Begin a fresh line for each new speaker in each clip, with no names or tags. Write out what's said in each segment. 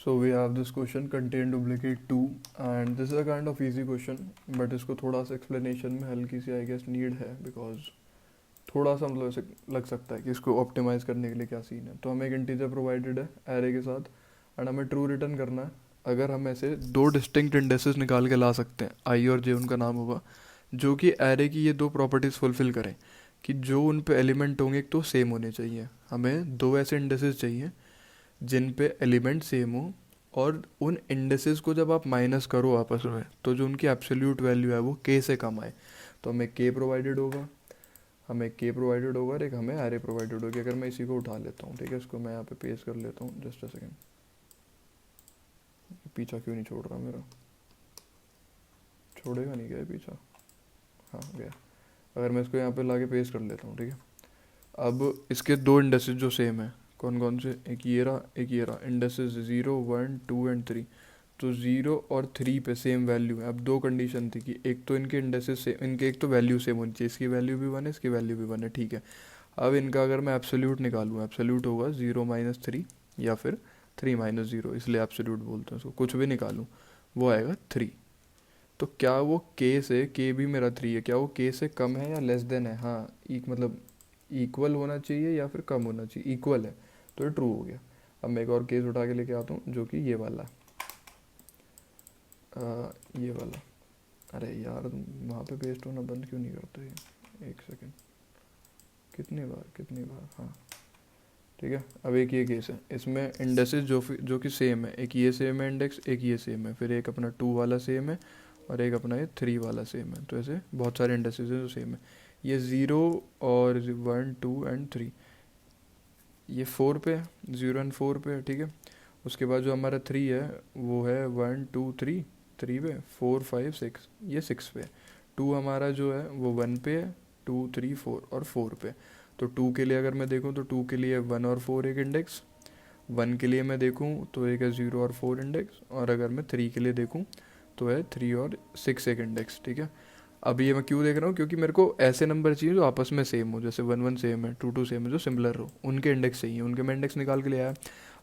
So we have this question contain duplicate 2 and this is a kind of easy question but इसको थोड़ा सा explanation में हल्की सी I guess need है because थोड़ा सा मतलब ऐसे लग सकता है कि इसको ऑप्टिमाइज करने के लिए क्या सीन है। तो हमें एक इंटीजर प्रोवाइडेड है एरे के साथ एंड हमें ट्रू रिटर्न करना है। अगर हम ऐसे दो डिस्टिंक्ट इंडेसेस निकाल के ला सकते हैं, आई और जे उनका नाम होगा, जो कि एरे की ये दो प्रॉपर्टीज़ फुलफिल करें कि जो उन पे एलिमेंट होंगे एक तो सेम होने चाहिए। हमें दो ऐसे इंडेसेस चाहिए जिन पे एलिमेंट सेम हो और उन इंडेसेस को जब आप माइनस करो आपस में तो जो उनकी एब्सोल्यूट वैल्यू है वो के से कम आए। तो हमें के प्रोवाइडेड होगा, हमें के प्रोवाइडेड होगा और एक हमें एरे प्रोवाइडेड होगी। अगर मैं इसी को उठा लेता हूँ, ठीक है, इसको मैं यहाँ पे पेस्ट कर लेता हूँ, जस्ट अ सेकेंड। पीछा क्यों नहीं छोड़ रहा मेरा? छोड़ेगा नहीं क्या ये पीछा? हाँ गया। अगर मैं इसको यहाँ पे लाके पेस्ट कर लेता हूँ, ठीक है। अब इसके दो इंडेसेस जो सेम है, कौन कौन से? एक ये रहा, एक ये रहा। Indices 0 1 2 and 3। तो 0 और 3 पे सेम वैल्यू है। अब दो कंडीशन थी कि एक तो इनके इंडेसेस से इनके एक तो वैल्यू सेम होनी चाहिए, इसकी वैल्यू भी 1 है, इसकी वैल्यू भी 1 है, ठीक है। अब इनका अगर मैं एब्सोल्यूट निकालूँ, एब्सोल्यूट होगा 0 - 3 या फिर 3 - 0, इसलिए एब्सोल्यूट बोलते हैं उसको। कुछ भी निकालूँ वो आएगा 3। तो क्या वो के से, के भी मेरा 3 है, क्या वो के से कम है या लेस देन है? हाँ, मतलब इक्वल होना चाहिए या फिर कम होना चाहिए, इक्वल है, तो ये ट्रू हो गया। अब मैं एक और केस उठा के लेके आता हूँ जो कि ये वाला, ये वाला। अरे यार वहाँ पे पेस्ट होना बंद क्यों नहीं करते ये? एक सेकेंड, कितनी बार, हाँ ठीक है। अब एक ये केस है, इसमें इंडेक्सेस जो कि सेम है, एक ये सेम है इंडेक्स, एक ये सेम है, फिर एक अपना 2 वाला सेम है और एक अपना ये 3 वाला सेम है। तो ऐसे बहुत सारे इंडेक्सेस हैं जो सेम है। ये 0 और 1 2 एंड 3, ये 4 पे है, 0 एंड 4 पे है, ठीक है। उसके बाद जो हमारा 3 है वो है 1 2 3, 3 पे, 4 5 6, ये 6 पे। 2 हमारा जो है वो 1 पे है, 2 3 4 और 4 पे। तो 2 के लिए अगर मैं देखूँ तो 2 के लिए 1 और 4 एक इंडेक्स, 1 के लिए मैं देखूँ तो एक है 0 और 4 इंडेक्स, और अगर मैं 3 के लिए देखूँ तो है 3 और 6 एक इंडेक्स, ठीक है। अब ये मैं क्यों देख रहा हूँ? क्योंकि मेरे को ऐसे नंबर चाहिए जो आपस में सेम हो, जैसे 1 1 सेम है, 2 2 सेम है, जो सिमिलर हो, उनके इंडेक्स चाहिए, उनके मैं इंडेक्स निकाल के ले आया।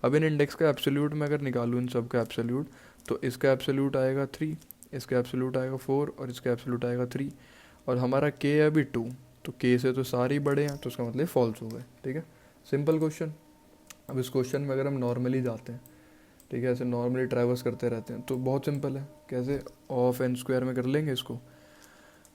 अब इन इंडेक्स का एब्सोल्यूट मैं अगर निकालूँ, इन सब का एब्सोल्यूट, तो इसका एब्सोल्यूट आएगा 3, इसका एब्सोल्यूट आएगा 4 और इसका एब्सोल्यूट आएगा 3। और हमारा के है अभी 2, तो के से तो सारे ही बड़े हैं, तो उसका मतलब फॉल्स हो गए, ठीक है। Simple question. अब इस क्वेश्चन में अगर हम नॉर्मली जाते हैं, ठीक है, ऐसे नॉर्मली ट्रैवर्स करते रहते हैं, तो बहुत सिंपल है। कैसे? ऑफ एन स्क्वायर में कर लेंगे इसको,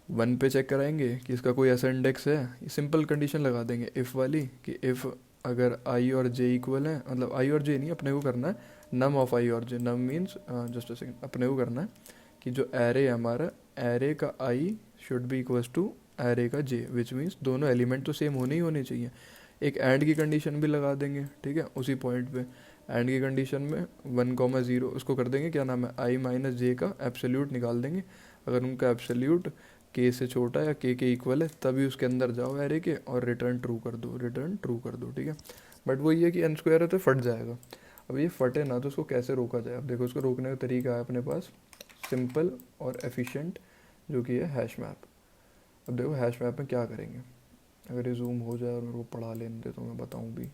1 पे चेक कराएंगे कि इसका कोई ऐसा इंडेक्स है, ये सिंपल कंडीशन लगा देंगे इफ़ वाली कि इफ़ अगर आई और जे इक्वल है, मतलब आई और जे नहीं, अपने को करना है नम ऑफ आई और जे। नम मीन्स, जस्ट अ सेकंड, अपने को करना है कि जो एरे है हमारा, एरे का I should be equals to array का जे, विच मीन्स दोनों एलिमेंट तो सेम होने ही होने चाहिए। एक एंड की कंडीशन भी लगा देंगे, ठीक है, उसी पॉइंट पे। एंड की कंडीशन में 1 0 उसको कर देंगे, क्या नाम है, आई माइनस जे का एब्सोल्यूट निकाल देंगे। अगर उनका एब्सोल्यूट के से छोटा या के इक्वल है तभी उसके अंदर जाओ एरे के और रिटर्न ट्रू कर दो, रिटर्न ट्रू कर दो, ठीक है। बट वो ये कि एन स्क्वायर है तो फट जाएगा। अब ये फटे ना तो उसको कैसे रोका जाए? अब देखो, उसको रोकने का तरीका है अपने पास, सिंपल और एफिशिएंट, जो कि है हैश मैप। अब देखो हैश मैप में क्या करेंगे, अगर ये जूम हो जाए और मेरे को पढ़ा लेने दे तो मैं बताऊँ भी।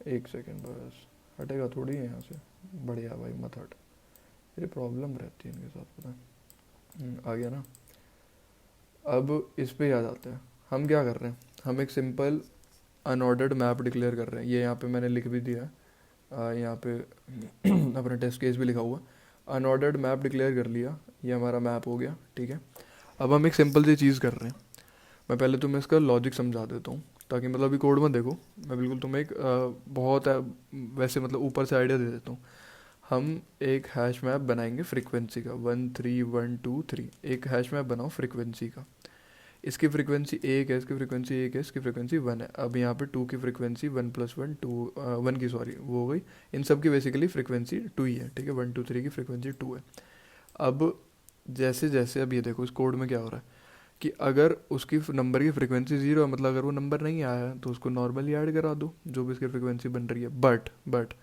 एक सेकेंड बस, हटेगा थोड़ी है यहाँ से। बढ़िया भाई, मत हट, ये प्रॉब्लम रहती है इनके साथ, पता है। आ गया ना? अब इस पे आ जाते हैं, हम क्या कर रहे हैं, हम एक सिंपल अनऑर्डर्ड मैप डिक्लेयर कर रहे हैं। ये यहाँ पे मैंने लिख भी दिया है, यहाँ पे अपना टेस्ट केस भी लिखा हुआ। अनऑर्डर्ड मैप डिक्लेयर कर लिया, ये हमारा मैप हो गया, ठीक है। अब हम एक सिंपल सी चीज़ कर रहे हैं। मैं पहले तुम्हें इसका लॉजिक समझा देता हूँ, ताकि मतलब अभी कोड मत देखो, मैं बिल्कुल तुम्हें एक बहुत वैसे मतलब ऊपर से आइडिया दे देता हूँ। हम एक हैश मैप बनाएंगे फ्रीक्वेंसी का, 1 3 1 2 3, एक हैश मैप बनाओ फ्रीक्वेंसी का। इसकी फ्रीक्वेंसी 1 है, इसकी फ्रीक्वेंसी 1 है, इसकी फ्रीक्वेंसी 1 है। अब यहाँ पे 2 की फ्रीक्वेंसी 1 + 1 2, 1 की सॉरी वो हो गई। इन सब की बेसिकली फ्रीक्वेंसी 2 ही है, ठीक है। 1 2 3 की फ्रीक्वेंसी 2 है। अब जैसे जैसे, अब ये देखो इस कोड में क्या हो रहा है कि अगर उसकी नंबर की फ्रीक्वेंसी 0 है, मतलब अगर वो नंबर नहीं आया है तो उसको नॉर्मली ऐड करा दो जो भी इसकी फ्रीक्वेंसी बन रही है। बट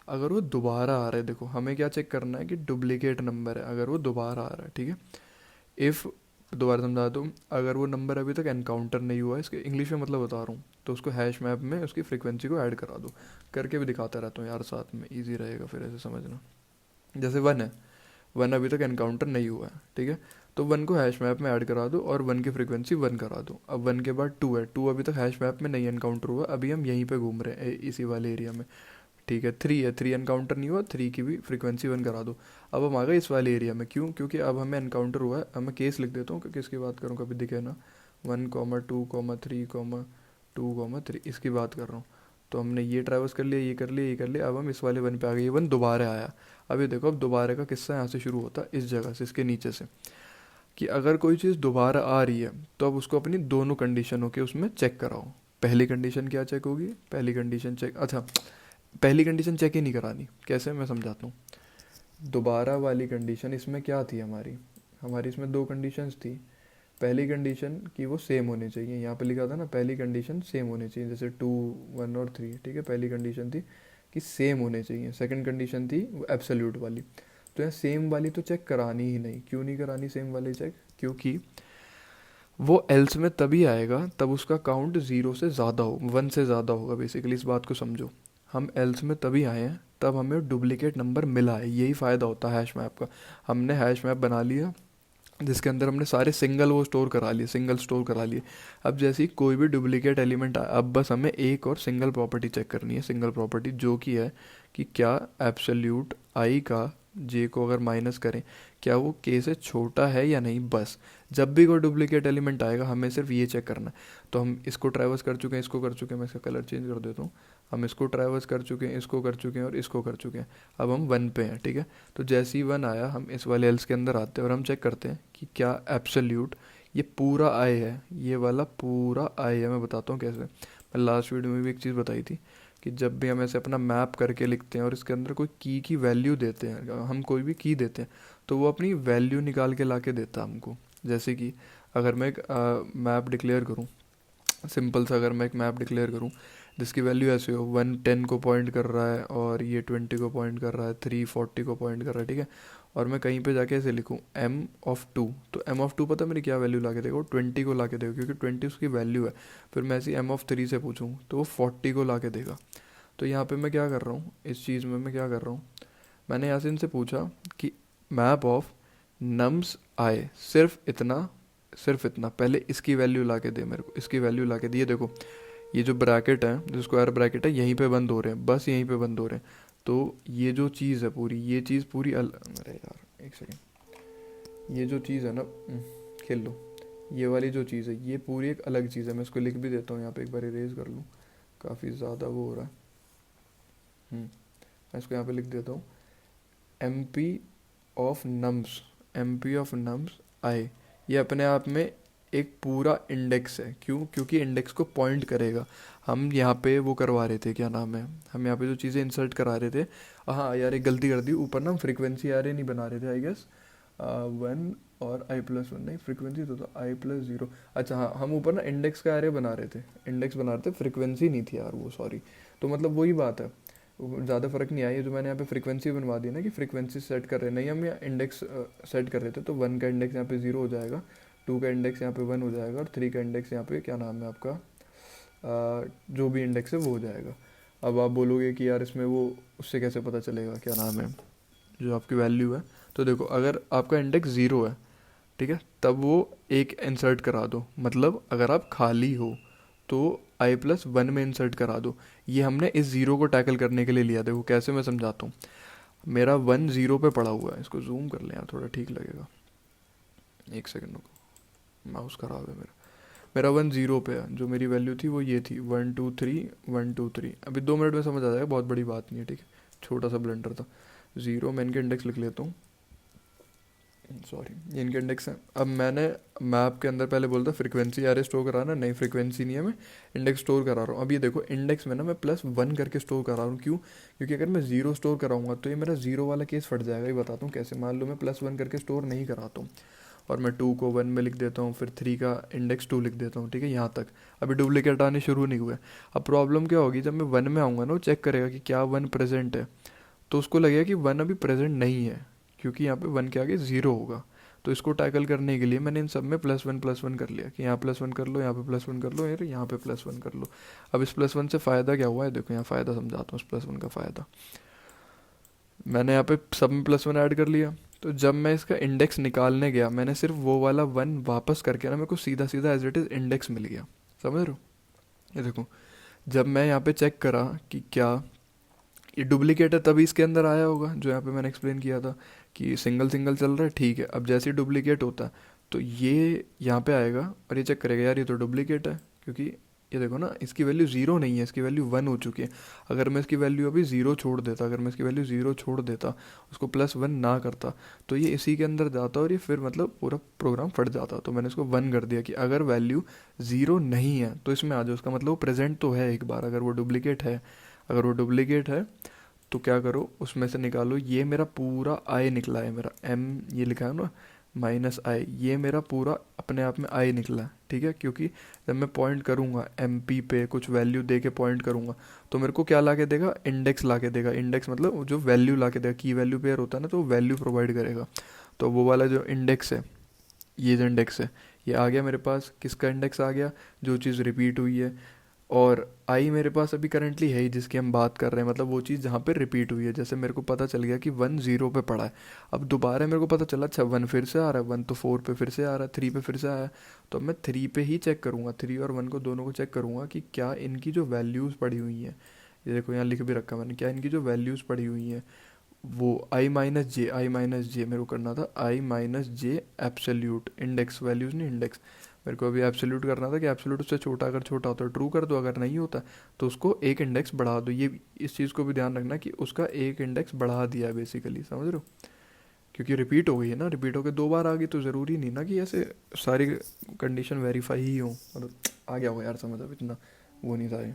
अगर वो दोबारा आ रहा है, देखो हमें क्या चेक करना है कि डुप्लीकेट नंबर है, अगर वो दोबारा आ रहा है, ठीक है। इफ़ दोबारा समझा दूँ, अगर वो नंबर अभी तक एनकाउंटर नहीं हुआ है, इसके इंग्लिश में मतलब बता रहा हूँ, तो उसको हैश मैप में उसकी फ्रीक्वेंसी को ऐड करा दो। करके भी दिखाता रहता हूँ यार साथ में, ईजी रहेगा फिर ऐसे समझना। जैसे 1 है, 1 अभी तक एनकाउंटर नहीं हुआ है, ठीक है, तो 1 को हैश मैप में ऐड करा दो और 1 की फ्रीक्वेंसी 1 करा दो। अब 1 के बाद 2 है, 2 अभी तक हैश मैप में नहीं एनकाउंटर हुआ, अभी हम यहीं पे घूम रहे हैं इसी वाले एरिया में, ठीक है। 3 है, 3 एनकाउंटर नहीं हुआ, 3 की भी फ्रीक्वेंसी 1 करा दो। अब हम आ गए इस वाले एरिया में, क्यों? क्योंकि अब हमें एनकाउंटर हुआ है। अब मैं केस लिख देता हूँ कि किसकी बात करूँ, कभी दिखे ना, 1,2,3,2,3 इसकी बात कर रहा हूँ। तो हमने ये ट्रैवर्स कर लिया, ये कर लिया, ये कर लिया, अब हम इस वाले 1 पे आ गए, ये 1 दोबारा आया। अब ये देखो, अब दोबारा का किस्सा यहाँ से शुरू होता है, इस जगह से, इसके नीचे से, कि अगर कोई चीज़ दोबारा आ रही है तो अब उसको अपनी दोनों कंडीशनों के उसमें चेक कराओ। पहली कंडीशन क्या चेक होगी? पहली कंडीशन चेक, अच्छा, पहली कंडीशन चेक ही नहीं करानी, कैसे, मैं समझाता हूँ। दोबारा वाली कंडीशन इसमें क्या थी हमारी? हमारी इसमें 2 कंडीशंस थी। पहली कंडीशन कि वो सेम होने चाहिए, यहाँ पे लिखा था ना, पहली कंडीशन सेम होने चाहिए, जैसे 2, 1 और 3, ठीक है, पहली कंडीशन थी कि सेम होने चाहिए। सेकंड कंडीशन थी वो एब्सोल्यूट वाली। तो यहाँ सेम वाली तो चेक करानी ही नहीं। क्यों नहीं करानी सेम वाली चेक? क्योंकि वो एल्स में तभी आएगा तब उसका काउंट 0 से ज़्यादा हो, 1 से ज़्यादा होगा बेसिकली। इस बात को समझो, हम एल्स में तभी आए हैं तब हमें डुप्लीकेट नंबर मिला है, यही फ़ायदा होता है हैश मैप का। हमने हैश मैप बना लिया जिसके अंदर हमने सारे सिंगल वो स्टोर करा लिए, सिंगल स्टोर करा लिए। अब जैसे ही कोई भी डुप्लीकेट एलिमेंट आए, अब बस हमें एक और सिंगल प्रॉपर्टी चेक करनी है, सिंगल प्रॉपर्टी जो कि है कि क्या एब्सोल्यूट आई का जे को अगर माइनस करें, क्या वो के से छोटा है या नहीं। बस जब भी कोई डुप्लीकेट एलिमेंट आएगा हमें सिर्फ ये चेक करना है। तो हम इसको ट्रैवर्स कर चुके हैं, इसको कर चुके हैं, मैं इसका कलर चेंज कर देता हूँ। हम इसको ट्रैवर्स कर चुके हैं, इसको कर चुके हैं और इसको कर चुके हैं। अब हम 1 पे हैं, ठीक है। तो जैसे ही 1 आया हम इस वाले एल्स के अंदर आते हैं और हम चेक करते हैं कि क्या एब्सोल्यूट ये पूरा आई है, ये वाला पूरा आई है। मैं बताता हूँ कैसे। मैं लास्ट वीडियो में भी एक चीज़ बताई थी कि जब भी हम ऐसे अपना मैप करके लिखते हैं और इसके अंदर कोई की वैल्यू देते हैं, हम कोई भी की देते हैं तो वो अपनी वैल्यू निकाल के ला के देता है हमको। जैसे कि अगर मैं एक मैप डिक्लेयर करूँ, सिंपल सा अगर मैं एक मैप डिक्लेयर करूँ जिसकी वैल्यू ऐसे हो, 1 10 को पॉइंट कर रहा है और ये 20 को पॉइंट कर रहा है, 3 40 को पॉइंट कर रहा है, ठीक है। और मैं कहीं पे जाके ऐसे लिखूँ m(2), तो m(2) पता है मेरी क्या वैल्यू ला के देगा? वो 20 को ला के देगा, क्योंकि 20 उसकी वैल्यू है। फिर मैं ऐसे m(3) से पूछूँ तो वो 40 को ला के देगा। तो यहाँ पे मैं क्या कर रहा हूँ, इस चीज़ में मैं क्या कर रहा हूँ, मैंने यहाँ से इनसे पूछा कि मैप ऑफ नम्स आए, सिर्फ इतना पहले इसकी वैल्यू ला के दे मेरे को, इसकी वैल्यू ला के दी। ये देखो, ये जो ब्रैकेट है, जो स्क्वायर ब्रैकेट है, यहीं पे बंद हो रहे हैं, बस यहीं पे बंद हो रहे हैं। तो ये जो चीज़ है पूरी, ये चीज़ पूरी अरे यार एक सेकेंड, ये जो चीज़ है ना, खेल लो, ये वाली जो चीज़ है ये पूरी एक अलग चीज़ है। मैं इसको लिख भी देता हूँ यहाँ पे, एक बार इरेज कर लूँ, काफ़ी ज़्यादा वो हो रहा है। मैं इसको यहाँ पे लिख देता हूँ, M P of nums, M P of nums I, ये अपने आप में एक पूरा इंडेक्स है। क्यों? क्योंकि इंडेक्स को पॉइंट करेगा। हम यहाँ पे वो करवा रहे थे, क्या नाम है, हम यहाँ पे जो चीज़ें इंसर्ट करा रहे थे, हाँ यार एक गलती कर दी, ऊपर ना हम फ्रीक्वेंसी आरे नहीं बना रहे थे, आई गेस 1 और i+1, नहीं फ्रीक्वेंसी तो था i+0। अच्छा हाँ, हम ऊपर ना इंडेक्स का एरे बना रहे थे, इंडेक्स बना रहे थे, फ्रीक्वेंसी नहीं थी यार वो, सॉरी। तो मतलब वही बात है, ज़्यादा फ़र्क नहीं आया। जो मैंने यहाँ पे फ्रीक्वेंसी बनवा दी ना कि फ्रीक्वेंसी सेट कर रहे हैं, नहीं हम यहाँ इंडेक्स सेट कर रहे थे। तो 1 का इंडेक्स यहाँ पे 0 हो जाएगा, 2 का इंडेक्स यहाँ पे 1 हो जाएगा और 3 का इंडेक्स यहाँ पे क्या नाम है आपका, जो भी इंडेक्स है वो हो जाएगा। अब आप बोलोगे कि यार इसमें वो उससे कैसे पता चलेगा क्या नाम है जो आपकी वैल्यू है। तो देखो, अगर आपका इंडेक्स 0 है, ठीक है, तब वो एक इंसर्ट करा दो, मतलब अगर आप खाली हो तो i+1 में इंसर्ट करा दो। ये हमने इस 0 को टैकल करने के लिए लिया। देखो कैसे, मैं समझाता हूँ। मेरा 1 0 पे पड़ा हुआ है, इसको जूम कर लें यार थोड़ा ठीक लगेगा, एक सेकंड रुको, माउस खराब है मेरा। मेरा 1 0 पे है, जो मेरी वैल्यू थी वो ये थी 1 2 3 1 2 3। अभी 2 मिनट में समझ आ जाएगा, बहुत बड़ी बात नहीं है, ठीक है, छोटा सा ब्लेंडर था। 0 मैं इनके इंडेक्स लिख लेता हूँ, सॉरी, ये इनके इंडेक्स हैं। अब मैंने मैप के अंदर पहले बोलता फ्रीक्वेंसी एरे स्टोर कराना, नहीं फ्रीक्वेंसी नहीं है, मैं इंडेक्स स्टोर करा रहा हूँ। अब ये देखो, इंडेक्स में ना मैं +1 करके स्टोर करा रहा हूँ। क्यों? क्योंकि अगर मैं 0 स्टोर कराऊंगा तो ये मेरा 0 वाला केस फट जाएगा। ये बताता हूँ कैसे। मान लो मैं +1 करके स्टोर नहीं कराता हूँ और मैं 2 को 1 में लिख देता हूँ, फिर 3 का इंडेक्स 2 लिख देता हूँ, ठीक है, यहाँ तक। अभी डुप्लीकेट आने शुरू नहीं हुए। अब प्रॉब्लम क्या होगी, जब मैं 1 में आऊँगा ना, वो चेक करेगा कि क्या 1 प्रेजेंट है, तो उसको लगेगा कि 1 अभी प्रेजेंट नहीं है, क्योंकि यहाँ पे 1 के आगे 0 होगा। तो इसको टैकल करने के लिए मैंने इन सब में +1 +1 कर लिया कि यहाँ +1 कर लो, यहाँ पे +1 कर लो, यार यहाँ पे +1 कर लो। अब इस +1 से फ़ायदा क्या हुआ है, देखो यहाँ फ़ायदा समझाता हूँ इस +1 का फ़ायदा। मैंने यहाँ पे सब में +1 ऐड कर लिया, तो जब मैं इसका इंडेक्स निकालने गया मैंने सिर्फ वो वाला 1 वापस करके ना मेरे को सीधा सीधा एज इट इज़ इंडेक्स मिल गया। समझ रहे हो? ये देखो, जब मैं यहाँ पे चेक करा कि क्या ये डुप्लीकेट है, तभी इसके अंदर आया होगा, जो यहाँ पे मैंने एक्सप्लेन किया था कि सिंगल सिंगल चल रहा है, ठीक है। अब जैसे ही डुप्लीकेट होता है तो ये यहाँ पे आएगा और ये चेक करेगा यार ये तो डुप्लीकेट है, क्योंकि ये देखो ना इसकी वैल्यू 0 नहीं है, इसकी वैल्यू 1 हो चुकी है। अगर मैं इसकी वैल्यू अभी 0 छोड़ देता, अगर मैं इसकी वैल्यू 0 छोड़ देता, उसको +1 ना करता, तो ये इसी के अंदर जाता और ये फिर मतलब पूरा प्रोग्राम फट जाता। तो मैंने इसको 1 कर दिया कि अगर वैल्यू 0 नहीं है तो इसमें आ जाओ, उसका मतलब वो प्रेजेंट तो है एक बार। अगर वो डुप्लीकेट है, अगर वो डुप्लीकेट है तो क्या करो, उसमें से निकालो। ये मेरा पूरा आई निकला है, मेरा m ये लिखा है ना -i, ये मेरा पूरा अपने आप में आई निकला है, ठीक है। क्योंकि जब मैं पॉइंट करूँगा MP पे, कुछ वैल्यू दे के पॉइंट करूँगा, तो मेरे को क्या ला के देगा, इंडेक्स ला के देगा। इंडेक्स मतलब जो वैल्यू ला के देगा, की वैल्यू पेयर होता है ना, तो वैल्यू प्रोवाइड करेगा। तो वो वाला जो इंडेक्स है, ये जो इंडेक्स है, ये आ गया मेरे पास। किसका इंडेक्स आ गया, जो चीज़ रिपीट हुई है। और आई मेरे पास अभी करंटली है ही जिसकी हम बात कर रहे हैं, मतलब वो चीज़ जहाँ पे रिपीट हुई है। जैसे मेरे को पता चल गया कि 1 0 पे पड़ा है, अब दोबारा मेरे को पता चला अच्छा 1 फिर से आ रहा है, 1 तो 4 पे फिर से आ रहा है, 3 पे फिर से आया है। तो अब मैं 3 पे ही चेक करूँगा, 3 और 1 को दोनों को चेक करूँगा कि क्या इनकी जो वैल्यूज़ पड़ी हुई हैं, ये देखो यहाँ लिख भी रखा मैंने, क्या इनकी जो वैल्यूज़ पड़ी हुई हैं वो i माइनस जे मेरे को करना था, i-j एब्सोल्यूट, इंडेक्स वैल्यूज़ नहीं, इंडेक्स। मेरे को अभी एब्सोल्यूट करना था कि एब्सोल्यूट उससे छोटा, अगर छोटा होता है ट्रू कर दो, अगर नहीं होता तो उसको एक इंडेक्स बढ़ा दो। ये इस चीज़ को भी ध्यान रखना कि उसका एक इंडेक्स बढ़ा दिया है बेसिकली, समझ रहे हो? क्योंकि रिपीट हो गई है ना, रिपीट होकर 2 बार आ गई, तो ज़रूरी नहीं ना कि ऐसे सारी कंडीशन वेरीफाई ही हो। मतलब आ गया हो यार समझ, अब इतना वो नहीं था ये।